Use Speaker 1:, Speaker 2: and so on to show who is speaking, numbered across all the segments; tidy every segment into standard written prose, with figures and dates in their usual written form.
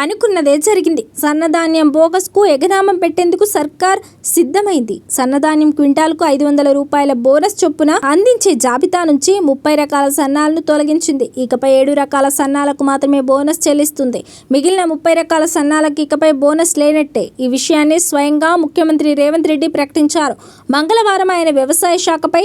Speaker 1: అనుకున్నదే జరిగింది. సన్నధాన్యం బోగస్కు ఎగనామం పెట్టేందుకు సర్కార్ సిద్ధమైంది. సన్నధాన్యం క్వింటాల్కు 500 రూపాయల బోనస్ చొప్పున అందించే జాబితా నుంచి 30 రకాల సన్నాలను తొలగించింది. ఇకపై 7 రకాల సన్నాలకు మాత్రమే బోనస్ చెల్లిస్తుంది. మిగిలిన 30 రకాల సన్నాలకు ఇకపై బోనస్ లేనట్టే. ఈ విషయాన్ని స్వయంగా ముఖ్యమంత్రి రేవంత్ రెడ్డి ప్రకటించారు. మంగళవారం ఆయన వ్యవసాయ శాఖపై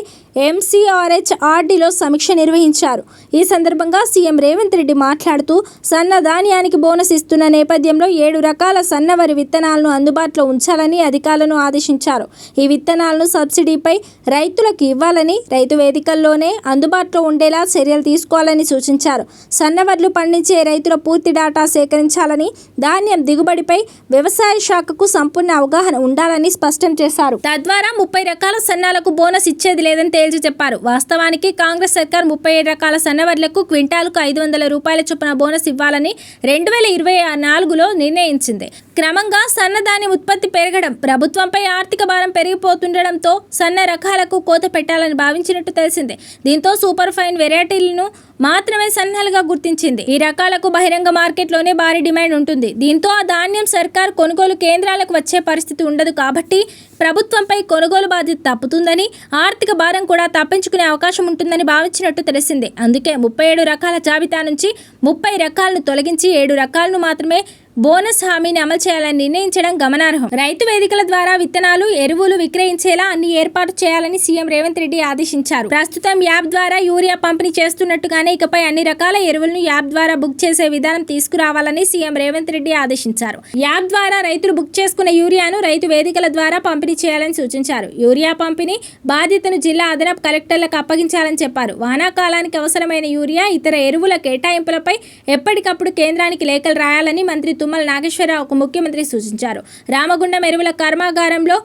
Speaker 1: MCRHRDలో సమీక్ష నిర్వహించారు. ఈ సందర్భంగా సీఎం రేవంత్ రెడ్డి మాట్లాడుతూ సన్న ధాన్యానికి బోనస్ ఇస్తున్న నేపథ్యంలో 7 రకాల సన్నవరి విత్తనాలను అందుబాటులో ఉంచాలని అధికారులను ఆదేశించారు. ఈ విత్తనాలను సబ్సిడీపై రైతులకు ఇవ్వాలని, రైతు వేదికల్లోనే అందుబాటులో ఉండేలా చర్యలు తీసుకోవాలని సూచించారు. సన్నవడ్లు పండించే రైతుల పూర్తి డేటా సేకరించాలని, ధాన్యం దిగుబడిపై వ్యవసాయ శాఖకు సంపూర్ణ అవగాహన ఉండాలని స్పష్టం చేశారు. తద్వారా 30 రకాల సన్నాలకు బోనస్ ఇచ్చేది లేదని తేల్చి చెప్పారు. వాస్తవానికి కాంగ్రెస్ సర్కార్ 37 రకాల సన్నవడ్లకు క్వింటాల్కు 500 రూపాయల చొప్పున బోనస్ ఇవ్వాలని 2024లో నిర్ణయించింది. క్రమంగా సన్నధాన్యం ఉత్పత్తి పెరగడం, ప్రభుత్వంపై ఆర్థిక భారం పెరిగిపోతుండడంతో సన్న రకాలకు కోత పెట్టాలని భావించినట్టు తెలిసింది. దీంతో సూపర్ ఫైన్ వెరైటీలను మాత్రమే సన్నాలుగా గుర్తించింది. ఈ రకాలకు బహిరంగ మార్కెట్లోనే భారీ డిమాండ్ ఉంటుంది. దీంతో ఆ ధాన్యం సర్కార్ కొనుగోలు కేంద్రాలకు వచ్చే పరిస్థితి ఉండదు. కాబట్టి ప్రభుత్వంపై కొనుగోలు బాధ్యత తప్పుతుందని, ఆర్థిక భారం కూడా తప్పించుకునే అవకాశం ఉంటుందని భావించినట్టు తెలిసింది. అందుకే 37 రకాల జాబితా నుంచి 30 రకాలను తొలగించి 7 రకాలను మాత్రమే బోనస్ హామీని అమలు చేయాలని నిర్ణయించడం గమనార్హం. రైతు వేదికల ద్వారా విత్తనాలు, ఎరువులు విక్రయించేలా అన్ని ఏర్పాటు చేయాలని సీఎం రేవంత్ రెడ్డి ఆదేశించారు. ప్రస్తుతం యాప్ ద్వారా యూరియా పంపిణీ చేస్తున్నట్టుగానే ఇకపై అన్ని రకాల ఎరువులను యాప్ ద్వారా బుక్ చేసే విధానం తీసుకురావాలని సీఎం రేవంత్ రెడ్డి ఆదేశించారు. యాప్ ద్వారా రైతులు బుక్ చేసుకున్న యూరియాను రైతు వేదికల ద్వారా పంపిణీ చేయాలని సూచించారు. యూరియా పంపిణీ బాధ్యతను జిల్లా అదనపు కలెక్టర్లకు అప్పగించాలని చెప్పారు. వానాకాలానికి అవసరమైన యూరియా, ఇతర ఎరువుల కేటాయింపులపై ఎప్పటికప్పుడు కేంద్రానికి లేఖలు రాయాలని మంత్రి తుమ్మల నాగేశ్వరరావుకు ముఖ్యమంత్రి సూచించారు. రామగుండం ఎరువుల కర్మాగారంలో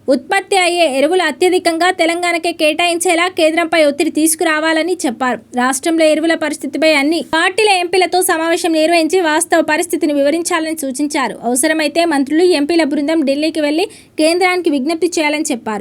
Speaker 1: ఉత్పత్తి అయ్యే ఎరువులు అత్యధికంగా తెలంగాణకే కేటాయించేలా కేంద్రంపై ఒత్తిడి తీసుకురావాలని చెప్పారు. రాష్ట్రంలో ఎరువుల పరిస్థితిపై అన్ని పార్టీల ఎంపీలతో సమావేశం నిర్వహించి వాస్తవ పరిస్థితిని వివరించాలని సూచించారు. అవసరమైతే మంత్రులు, ఎంపీల బృందం ఢిల్లీకి వెళ్లి కేంద్రానికి విజ్ఞప్తి చేయాలని చెప్పారు.